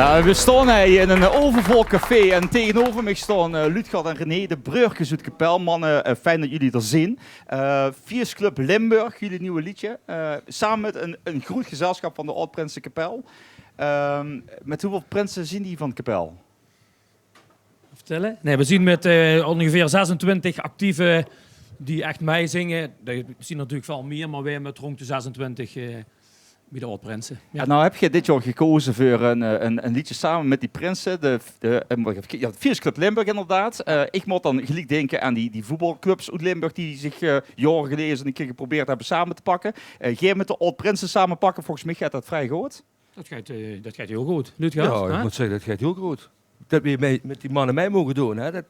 We staan hier in een overvol café en tegenover mij staan Ludgard en René, de Breurkes uit Kapel. Mannen, fijn dat jullie er zijn. Viers Club Limburg, jullie nieuwe liedje. Samen met een groot gezelschap van de Oud-Prinsen Kapel. Met hoeveel prinsen zien die van Kapel? Vertellen? Nee, we zien met ongeveer 26 actieve die echt meezingen. We zien natuurlijk veel meer, maar wij met rond de 26 bij de Oud-Prinsen. Ja. En nou heb je dit jaar gekozen voor een liedje samen met die prinsen. De Viers Club Limburg inderdaad. Ik moet dan gelijk denken aan die voetbalclubs uit Limburg die zich jaren geleden een keer geprobeerd hebben samen te pakken. Jij met de Oud-Prinsen samen pakken, volgens mij gaat dat vrij goed. Dat gaat heel goed. Ludgard, ja, ik moet zeggen, dat gaat heel goed. Dat we met die mannen mee mogen doen, hè? Dat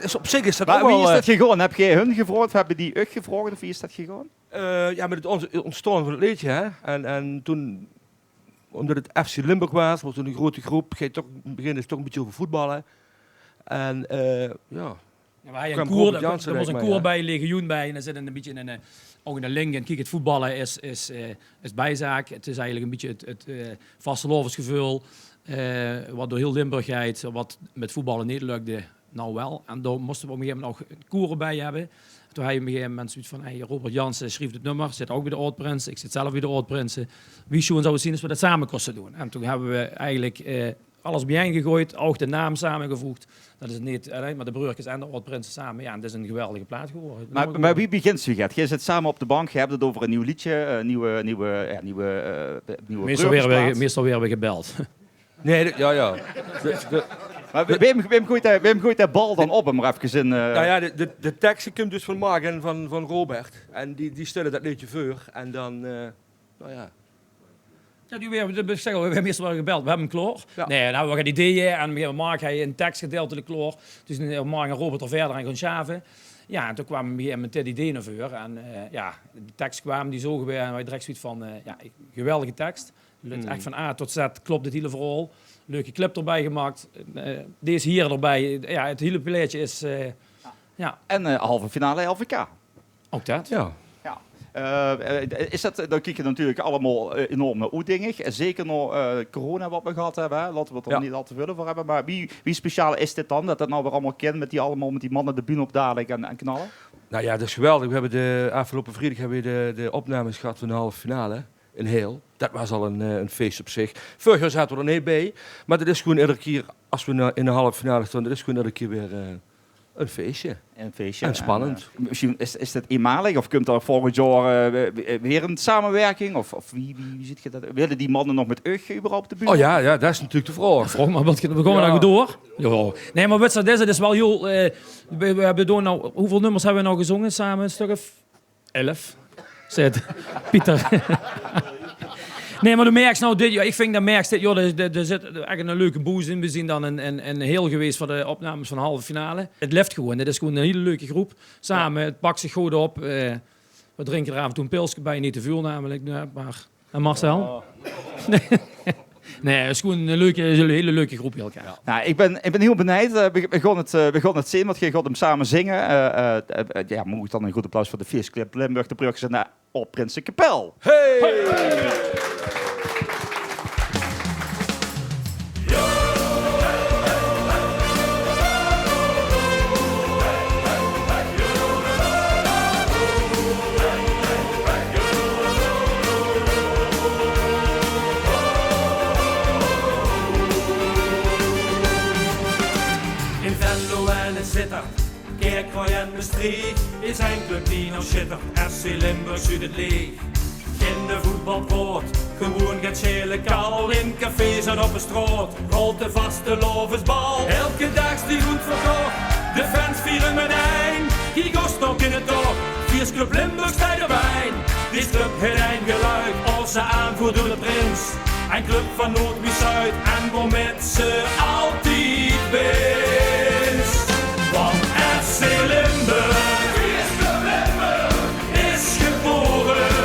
is op zich is dat maar ook wel... Wie is dat gegaan? Heb jij hun gevraagd of hebben die gevraagd? Of wie is dat gegaan? Ja, met het ontstaan van het liedje, hè? En toen, omdat het FC Limburg was toen een grote groep, ga je toch beginnen toch een beetje over voetballen. En ja... Ja, er was een koor bij, legioen bij en er zit een beetje ook in de link. En kijk, het voetballen is bijzaak. Het is eigenlijk een beetje het vastelovensgevoel. Wat door heel Limburg gaat, wat met voetballen niet lukte, nou wel. En daar moesten we op een gegeven moment nog koren bij hebben. Toen had je op een gegeven moment zoiets van, hey, Robert Jansen schreef het nummer, zit ook bij de Oud-Prinsen, ik zit zelf bij de Oud-Prinsen. Wie zou het zien als we dat samen kosten doen? En toen hebben we eigenlijk alles bijeen gegooid, ook de naam samengevoegd. Dat is niet alleen maar de Breurkes en de Oud-Prinsen samen. Ja, en dat is een geweldige plaat geworden. Maar wie begint zo gaat? Jij zit samen op de bank, je hebt het over een nieuw liedje, nieuwe meestal weer gebeld. Nee, ja. Maar Wim gooit dat bal dan op hem maar even in... Nou ja, de tekst komt dus van Mark en van Robert. En die stellen dat liedje voor. En dan, nou ja... Ja, we hebben meestal wel gebeld. We hebben hem klaar. Ja. Nee, nou, we gaan ideeën en Mark heeft een tekstgedeeltelijk klaar. Dus Mark en Robert er verder aan gaan schaven. Ja, en toen kwamen we met dit idee naar voren. En ja, de tekst kwam, die zogen we en wij direct zoiets van, geweldige tekst. Echt van A tot Z klopt het hele verhaal. Leuke clip erbij gemaakt. Deze hier erbij. Ja, het hele plaatje is... ja. En halve finale LVK. Ook dat. Ja. Is dat, dan kijk je natuurlijk allemaal enorm uitdingig. Zeker nog corona wat we gehad hebben. Hè? Laten we het er niet al te veel voor hebben. Maar wie speciaal is dit dan? Dat dat nou weer allemaal kent met die mannen de bühne op dadelijk en knallen? Nou ja, dat is geweldig. We hebben de afgelopen vrijdag hebben we de opnames gehad van de halve finale. In Heel. Dat was al een feest op zich. Vorig jaar zaten we er niet bij. Maar dat is gewoon iedere keer, als we in de halve finale staan, dat is gewoon iedere keer weer een feestje. En spannend. Misschien is dat eenmalig of komt er volgend jaar weer een samenwerking? Of wie ziet je dat? Willen die mannen nog met Ugg überhaupt de buurt? Oh ja, dat is natuurlijk de vraag. Vroeg maar, we gaan nou door. Jo. Nee, maar wat dat is wel heel... we hebben door nou... Hoeveel nummers hebben we nou gezongen samen? Een stuk of 11. Zet Pieter. Nee, maar de merks nou dit jaar, ik vind dat merks dit jaar, er zit echt een leuke boos in. We zien dan een heel geweest voor de opnames van de halve finale. Het left gewoon, het is gewoon een hele leuke groep. Samen, het pakt zich goed op. We drinken er af en toe een pilsje bij, niet te veel namelijk. Maar, en Marcel? Oh. Nee, het is gewoon een hele leuke groep bij elkaar. Ja. Nou, ik ben heel benieuwd. We gaan het zien, want je gaat hem samen zingen. Ja, moet dan een goed applaus voor de Viers Club Limburg, de Breurkes en de Oud-Prinsen Kapel. Hey! Kerkrooi en Maastricht is een club die nou schittert. FC Limburg uit het leeg. In de voetbalpoort, gewoon gaat schelen kal. In cafés en op de straat, rolt de vaste lovensbal. Elke dag die goed verkocht, de fans vieren met een. Die gost ook in het dorp, Viers Club Limburg staat erbij. Die club heeft een geluid, als ze aanvoert door de prins. Een club van Noord wie Zuid en waarmee ze altijd winst. Want FC Limburg, Viers Club Limburg, is geboren.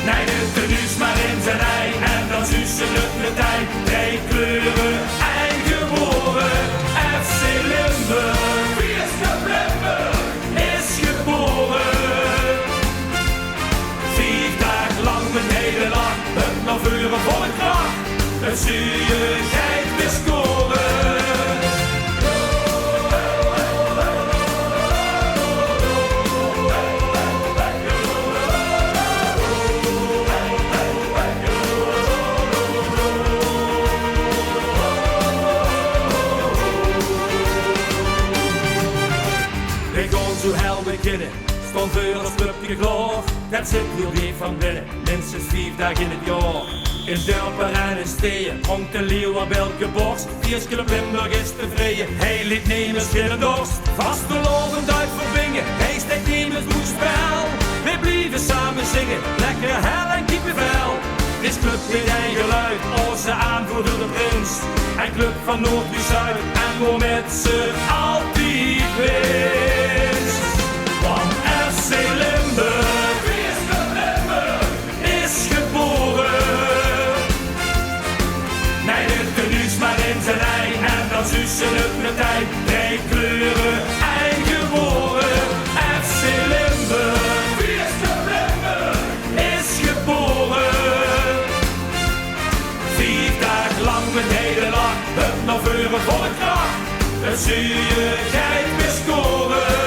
Nee, de tenues maar in zijn ei en dan zussen het meteen. Drie kleuren, eingeboren. FC Limburg, Viers Club Limburg, is geboren. 4 dagen lang met Nederland, het naar voren voor het kracht. dat zit heel diep van binnen, minstens 5 dagen in het jaar. In dorpen en in steden, pronkt de leeuw op elke borst. Viersclub Limburg is tevreden, hij liet nemen schillen dorst. Vastelovend uit verbingen, hij steekt nemens moe spel. We blijven samen zingen, lekker hel en kiepenvel. Dit club met eigen geluid, onze aanvoerder de prins. En club van Noord naar Zuid, en gewoon met z'n altijd winst. Want FC Limburg, Viersclub Limburg, is geboren. Nee, de tenues maar in zijn ei, en dan zussen het met tijd. 3 kleuren, eigen woorden. FC Limburg, Viersclub Limburg, is geboren. 4 dagen lang met hele lach, het nog vuren voor de kracht. Het zuurigheid weer scoren.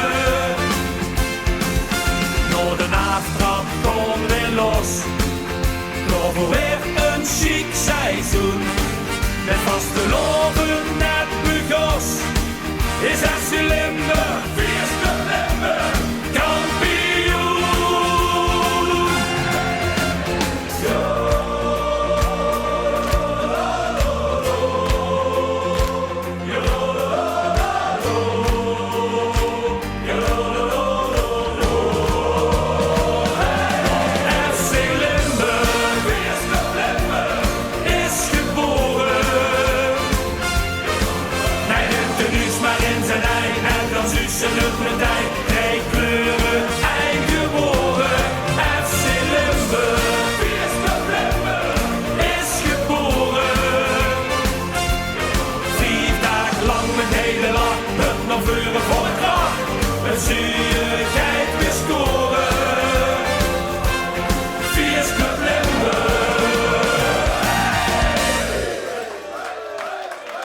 Door de aftrap kon weer los. Door voor weer een chic seizoen. Met vaste loven net Bugos. Is FC Limburg.